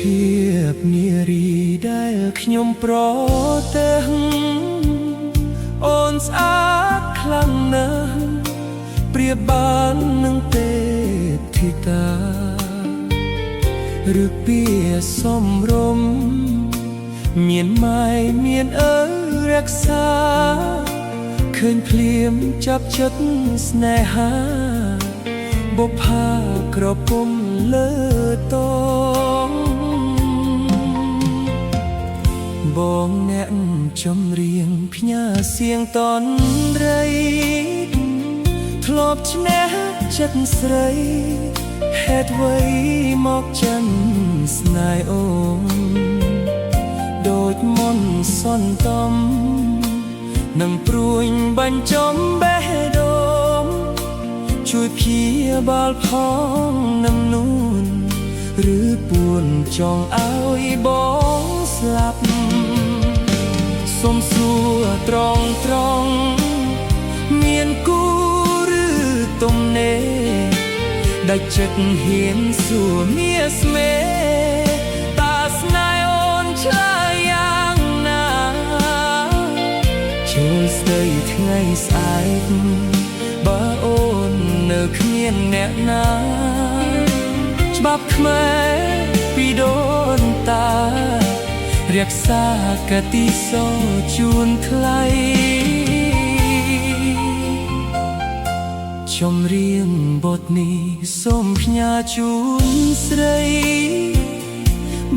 ភាពនារីដែលខ្ញុំប្រទះអូនស្អាតខ្លាំងណាស់ប្រៀបបាននឹងទេពធីតាឬពាសំរុំមានម៉ែមានឪរក្សាឃើញភ្លៀមចាប់ចិត្តស្នេហាបុប្ផាក្រពុំលើតងបងអ្នកចម្រៀងផ្ញើសៀងតនត្រីធ្លាប់ឈ្នះចិត្តស្រីហេតុអ្វីមកចិនស្នេហ៍អូនដូចមន្តសន្តំនឹងព្រួយបញ្ចំបេះដូងជួយព្យាបាលផងនឹងនួនឬពួនចង់ឲ្យបងស្លាប់សុំសួរត្រង់មានគូឬទំនេរដាច់ចិត្តហ៊ានសួរមាស្មេតាស្នេហ៍អូនឆ្លើយយ៉ាងណាចូលស្ដីថ្ងៃស្អែកបើអូននៅគ្មានអ្នកណាច្បាប់ខ្មែរពីដូនតារក្សាកតិសោជូនថ្លៃចម្រៀងបទនេះសូមផ្ញើជូនស្រី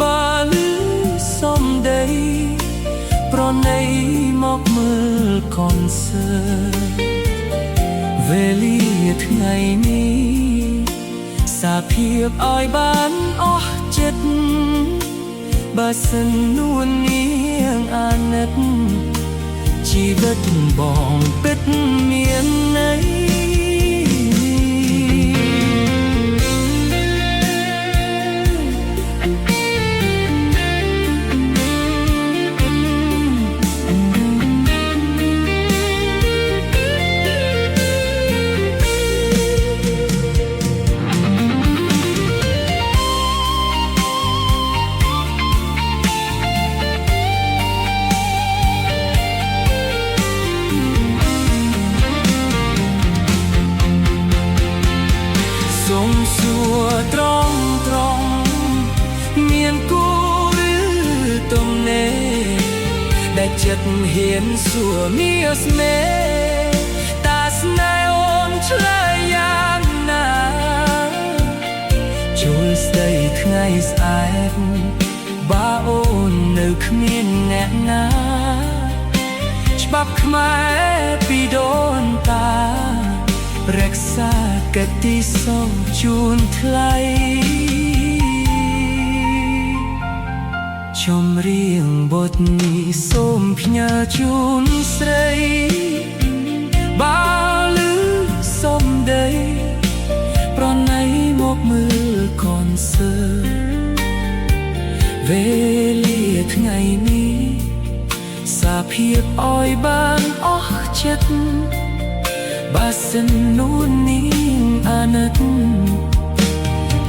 បើលឺសំដីប្រណីមកមើលកនសើវេលាថ្ងៃនេះសាភាពឲ្យបានអស់ចិត្តបើសិននួននាងអាណិតជីវិតបងពិតមានន័យសូមសួរត្រង់មានគូឬទំនេរដែលចិត្តហ៊ានសួរមាស្មេតាស្នេហ៍អូនឆ្លើយយ៉ាងណាចូលស្ដីថ្ងៃស្អែកបើអូននៅគ្មានអ្នកណាច្បាប់ខ្មែរពីដូនតារក្សាកតិសោជូនថ្លៃចម្រៀងបទនេះសូមផ្ញើជូនស្រីបើលឺសំដីប្រណីមកមើលកនសើវេលាថ្ងៃនេះសាភាពឲ្យបានអស់ចិត្តបើសិននួននាងអាណិត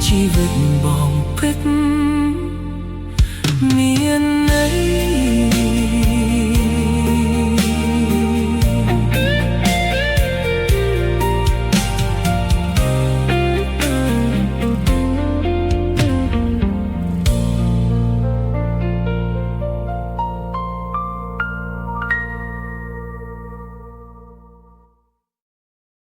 ជីវិតបងពិតមានន័យ